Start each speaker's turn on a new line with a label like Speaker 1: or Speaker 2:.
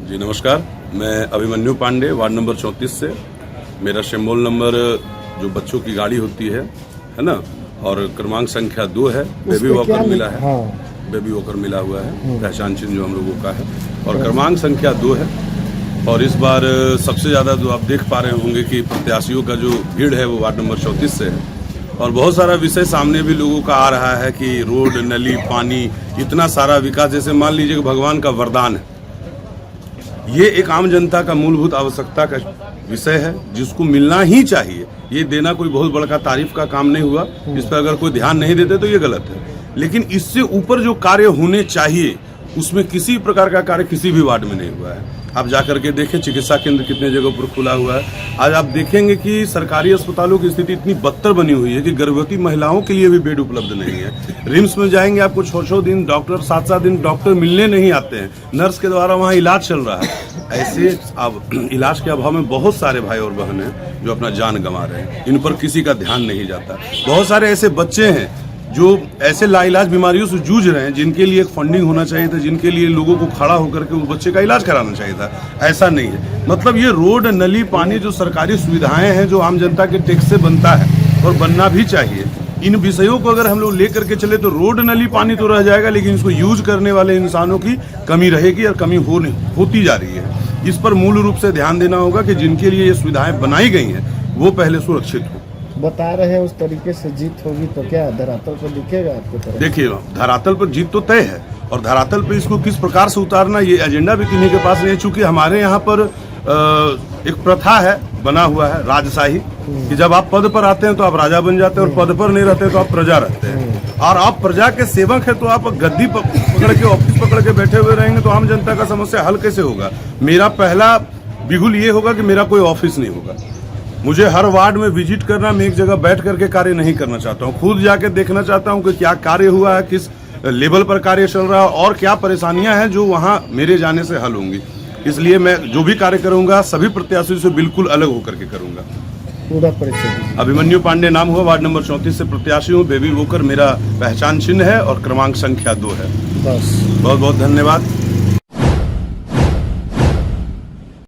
Speaker 1: जी नमस्कार, मैं Abhimanyu Pandey, ward number 34 से। मेरा सिंबल नंबर जो बच्चों की गाड़ी होती है ना, और क्रमांक संख्या 2 है। बेबी वॉकर मिला है। हाँ। बेबी वॉकर मिला हुआ है, पहचान चिन्ह जो हम लोगों का है, और क्रमांक संख्या 2 है। और इस बार सबसे ज्यादा जो आप देख पा रहे होंगे कि प्रत्याशियों का जो भीड़ है वो वार्ड नंबर 34 से है। और बहुत सारा विषय सामने भी लोगों का आ रहा है कि रोड, नली, पानी, इतना सारा विकास, जैसे मान लीजिए कि भगवान का वरदान है। ये एक आम जनता का मूलभूत आवश्यकता का विषय है जिसको मिलना ही चाहिए। ये देना कोई बहुत बड़ा तारीफ का काम नहीं हुआ। इस पर अगर कोई ध्यान नहीं देते तो ये गलत है। लेकिन इससे ऊपर जो कार्य होने चाहिए उसमें किसी प्रकार का कार्य किसी भी वार्ड में नहीं हुआ है। आप जाकर के देखें, चिकित्सा केंद्र कितने जगहों पर खुला हुआ है। आज आप देखेंगे कि सरकारी अस्पतालों की स्थिति इतनी बदतर बनी हुई है कि गर्भवती महिलाओं के लिए भी बेड उपलब्ध नहीं है। रिम्स में जाएंगे, आपको 6-6 दिन डॉक्टर, 7-7 दिन डॉक्टर मिलने नहीं आते हैं। नर्स के द्वारा वहाँ इलाज चल रहा है। ऐसे अब इलाज के अभाव में बहुत सारे भाई और बहन हैं जो अपना जान गंवा रहे हैं। इन पर किसी का ध्यान नहीं जाता। बहुत सारे ऐसे बच्चे हैं जो ऐसे लाइलाज बीमारियों से जूझ रहे हैं जिनके लिए एक फंडिंग होना चाहिए था, जिनके लिए लोगों को खड़ा होकर के उस बच्चे का इलाज कराना चाहिए था। ऐसा नहीं है। मतलब ये रोड, नली, पानी जो सरकारी सुविधाएं हैं जो आम जनता के टैक्स से बनता है और बनना भी चाहिए, इन विषयों को अगर हम लोग लेकर के चले तो रोड, नली, पानी तो रह जाएगा, लेकिन इसको यूज करने वाले इंसानों की कमी रहेगी और कमी होती जा रही है। इस पर मूल रूप से ध्यान देना होगा कि जिनके लिए ये सुविधाएं बनाई गई हैं वो पहले सुरक्षित हो।
Speaker 2: बता रहे हैं उस तरीके से जीत होगी तो क्या धरातल पर दिखेगा आपको तरफ?
Speaker 1: देखिए, धरातल पर जीत तो तय है और धरातल पर इसको किस प्रकार से उतारना ये एजेंडा भी किन्हीं के पास नहीं है। चूंकि हमारे यहाँ पर एक प्रथा है, बना हुआ है राजशाही, कि जब आप पद पर आते हैं तो आप राजा बन जाते हैं और पद पर नहीं रहते तो आप प्रजा रहते हैं। और आप प्रजा के सेवक है तो आप गद्दी पकड़ के, ऑफिस पकड़ के बैठे हुए रहेंगे तो आम जनता का समस्या हल कैसे होगा? मेरा पहला बिगुल ये होगा कि मेरा कोई ऑफिस नहीं होगा। मुझे हर वार्ड में विजिट करना, मैं एक जगह बैठ करके कार्य नहीं करना चाहता हूँ। खुद जाके देखना चाहता हूँ कि क्या कार्य हुआ है, किस लेवल पर कार्य चल रहा है और क्या परेशानियां हैं जो वहाँ मेरे जाने से हल होंगी। इसलिए मैं जो भी कार्य करूंगा सभी प्रत्याशियों से बिल्कुल अलग होकर के करूंगा।
Speaker 2: पूरा परिचय?
Speaker 1: अभिमन्यु पांडे नाम हुआ, वार्ड नंबर 34 से प्रत्याशी हूँ। बेबी वॉकर मेरा पहचान चिन्ह है और क्रमांक संख्या 2 है।
Speaker 2: बस,
Speaker 1: बहुत बहुत धन्यवाद।